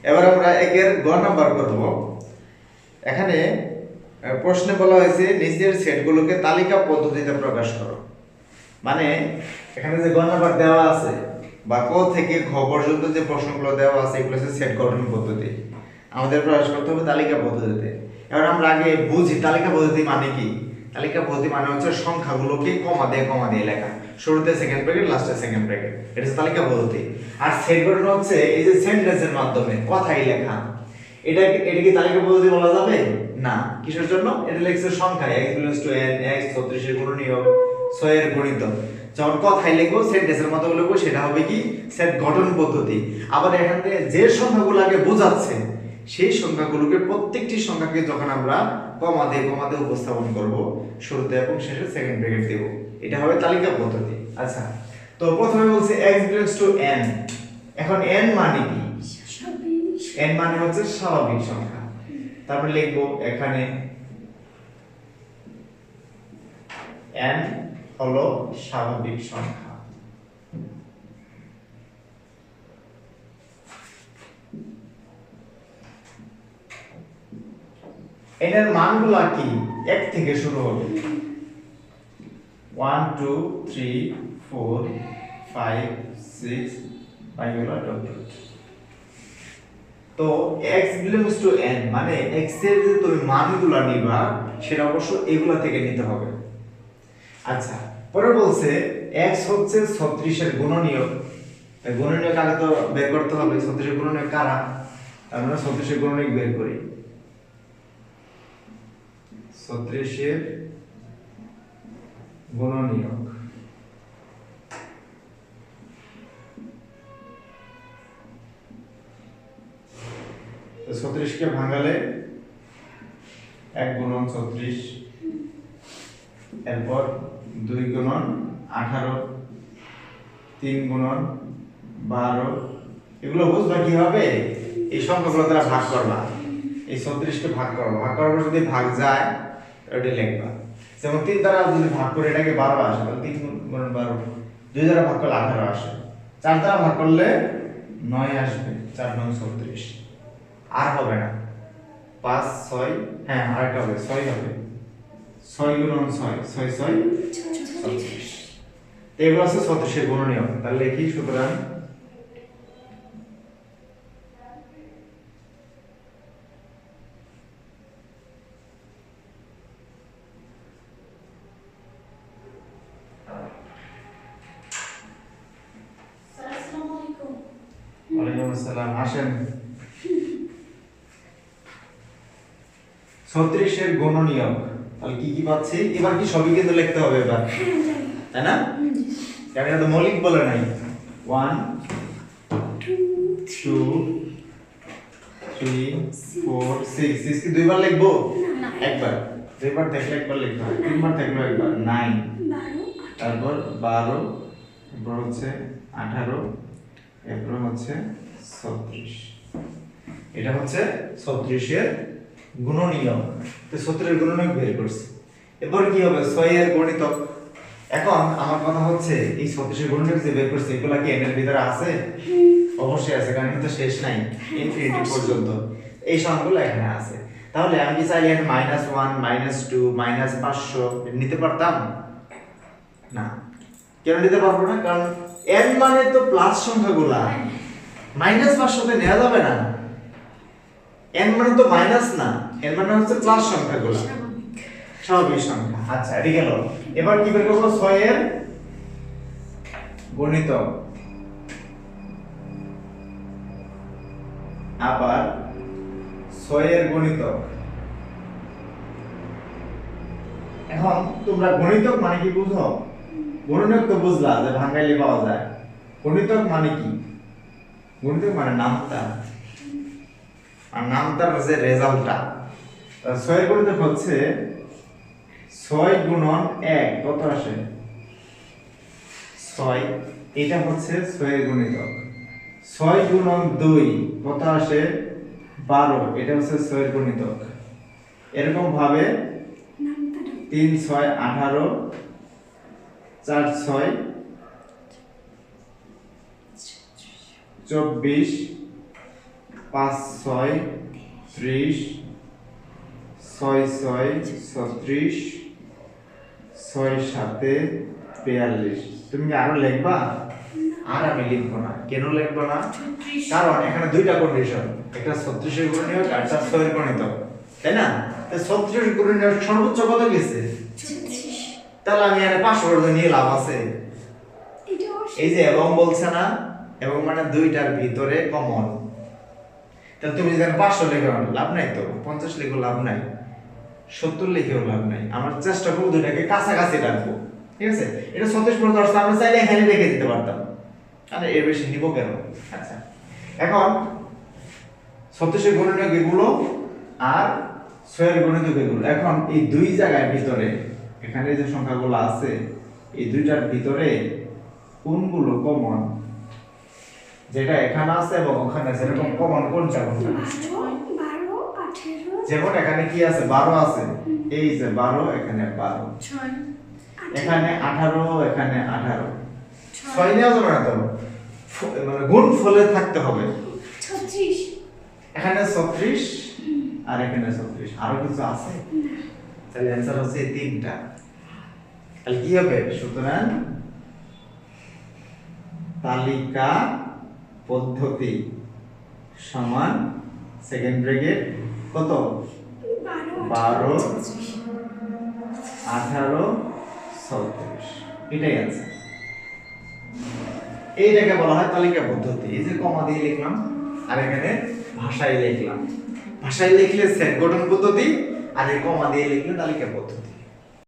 এবার আমরা একের গ নাম্বার করব। এখানে প্রশ্নে বলা হয়েছে নিচের সেটগুলোকে তালিকা পদ্ধতিতে প্রকাশ করো। মানে এখানে যে গ নাম্বার দেওয়া আছে বা ক থেকে ঘ পর্যন্ত যে প্রশ্নগুলো দেওয়া আছে এগুলো হচ্ছে সেট গঠন পদ্ধতি। আমাদের প্রকাশ করতে হবে তালিকা পদ্ধতিতে। এবার আমরা আগে বুঝি তালিকা পদ্ধতি মানে কি। তালিকা পদ্ধতি মানে হচ্ছে সংখ্যাগুলোকে কমা দিয়ে লেখা, শুরুতে সেকেন্ড ব্র্যাকেট লাস্টে সেকেন্ড ব্র্যাকেট, এটা হচ্ছে তালিকা পদ্ধতি। আর সেট গঠন হচ্ছে এই যে সেন্টেন্সের মাধ্যমে কথাই লেখা। এটা কি তালিকা পদ্ধতি বলা যাবে না। কিসের জন্য? এটা লেখছে সংখ্যা x = n, x 36 এর গুণনীয়ক, 6 এর গণিতক। যখন কথাই লিখবো সেন্টেন্সের মতো লিখবো সেটা হবে কি সেট গঠন পদ্ধতি। আবার এখানে যে সংখ্যাগুলো আগে বোঝাচ্ছে সেই সংখ্যাগুলোকে প্রত্যেকটি সংখ্যাকে যখন আমরা কমা দিয়ে উপস্থাপন করব, শুরুতে এবং শেষে সেকেন্ড ব্র্যাকেট দেব, এটা হবে তালিকা পদ্ধতি। আচ্ছা, তো প্রথমে বলছে x = n। এখন n মানে কি? n মানে হচ্ছে স্বাভাবিক সংখ্যা। তারপরে লিখবো এখানে n হলো স্বাভাবিক সংখ্যা। n এর মানগুলো কি? 1 থেকে শুরু হবে। 1 2 3 4 5 6 এগুলো ডট ডট। তো x = n মানে x এর যে তুমি মানগুলো নিবা সেটা অবশ্য এগুলা থেকে নিতে হবে। আচ্ছা, পরে বলছে x হচ্ছে 36 এর গুণনীয়ক। তাই গুণনীয়ক আগে তো বের করতে হবে। 36 এর গুণনীয়ক কারা? আমরা 36 এর গুণনীয়ক বের করি। 36 এর গুণনীয়ক তো 36 কে ভাঙালে 1 গুণন 36, এরপর 2 গুণন 18, 3 গুণন 12। এগুলো বুঝবা কিভাবে? এই সংখ্যাগুলো দ্বারা ভাগ করবা। এই 36 কে ভাগ করবা, ভাগ করার পর যদি ভাগ যায় এটা লিখবা। যেমন 3 দ্বারা যদি ভাগ করে এটাকে 12 আসে তাহলে 3 গুণন 12, 2 দ্বারা ভাগ করলে 18 আসে, 4 দ্বারা ভাগ করলে 9 আসবে, 4 9 36। আর হবে না 5 6, হ্যাঁ আরেকটা হবে 6 হবে, 6 গুণন 6 6 6 36। তো এগুলো আছে 36 এর গুণনীয়ক। তাহলে লিখি সুতরাং ওয়ালাইকুম আসসালাম, আসেন। 36 এর গুণনীয়ক তাহলে কি কি পাচ্ছি? এবার কি সবই কিন্তু লিখতে হবে এবার, তাই না? কারণ এটা তো মৌলিক বলে নাই। 1 2 3 4 6 6 কি দুইবার লিখবো? একবার। দুইবার থাকলে একবার লিখতে হয়, তিনবার থাকলে একবার। 9, তারপর 12, এরপর হচ্ছে 18, এরপর হচ্ছে 36। এটা হচ্ছে 36 এর গুণনীয়ক। তো 36 এর গুণনীয়ক বের করছি। এরপর কি হবে? 6 এর গণিতক। এখন আমার কথা হচ্ছে এই 36 এর গুণনীয়ক যে বের করছি এগুলা কি n এর ভিতরে আছে? অবশ্যই আছে, কারণ এটা শেষ নাই, ইনফিনিটি পর্যন্ত এই সংখ্যাগুলো এখানে আছে। তাহলে আমি কি চাইলে এখানে -1 -2 -500 নিতে পারতাম না? কেন নিতে পারবো না? কারণ n মানে তো প্লাস সংখ্যাগুলা, -500 তে নেওয়া যাবে না। n মানে তো মাইনাস না, n মানে হচ্ছে প্লাস সংখ্যাগুলো, স্বাভাবিক সংখ্যা। আচ্ছা, এটা গেল। এবার কি বের করব? 6 এর গণিতক, আবার 6 এর গণিতক। এখন তোমরা গণিতক মানে কি বুঝো? গণিতক তো বুঝলা যে ভাঙাইলে পাওয়া যায়। গণিতক মানে কি? গণিতক মানে নামতা, আর নামতার যে রেজাল্টটা। 6 এর গণিতক হচ্ছে 6 গুণন 1 কত আসে? 6। এটা হচ্ছে 6 এর গণিতক। 6 গুণন 2 কত আসে? 12। এটা হচ্ছে 6 এর গণিতক। এরকম ভাবে 3 6 18, 4 6 24, 5 6 30 6 6 36 6 7 42 তুমি কি আরো লিখবা আর আমি লিখবো না কেন লিখবো না কারণ এখানে দুইটা কন্ডিশন একটা 36 এর গুণনীয়ক আর একটা 6 এর গুণিতক তাই না তো 36 এর গুণনীয়ক সর্বোচ্চ কত গেছে 36 তাহলে আমি এখানে 500 নিয়ে লাভ আছে এই যে এবং বলছে না এবং মানে দুইটার ভিতরে কমন তাহলে তুমি যদি 500 লিখো লাভ নাই তো 50 লিখো লাভ নাই 70 লিখেও লাভ নাই আমরা চেষ্টা করব দুইটাকে কাছাকাছি রাখবো ঠিক আছে এটা 36 পর্যন্ত আসলে আমরা চাইলে এখানে রেখে দিতে পারতাম আরে এর বেশি নিব কেন আচ্ছা এখন 36 এর গুণনীয়ক এগুলো আর 6 এর গুণনীয়ক এগুলো এখন এই দুই জায়গার ভিতরে এখানে যে সংখ্যাগুলো আছে এই দুইটার ভিতরে কোনগুলো কমন যেটা এখানে আছে এবং ওখানে আছে এরকম কমন কোনটা 12 18 যেমন এখানে কি আছে 12 আছে এই যে 12 এখানে 12 6 এখানে 18 এখানে 18 6 নেওয়া যাবে না তো মানে গুণ ফলে থাকতে হবে 36 এখানে 36 আর এখানে 36 আরো কিছু আছে তাহলে आंसर হচ্ছে এই তিনটা তাহলে কি হবে সুতরাং তালিকা পদ্ধতি সমান সেকেন্ড ব্র্যাকেট কত 12 18 36 এটাই আছে এইটাকে বলা হয় তালিকা পদ্ধতি এই যে কমা দিয়ে লিখলাম আর এখানে ভাষায় লিখলাম ভাষায় লিখলে সেট গঠন পদ্ধতি আর এই কমা দিয়ে লিখলে তালিকা পদ্ধতি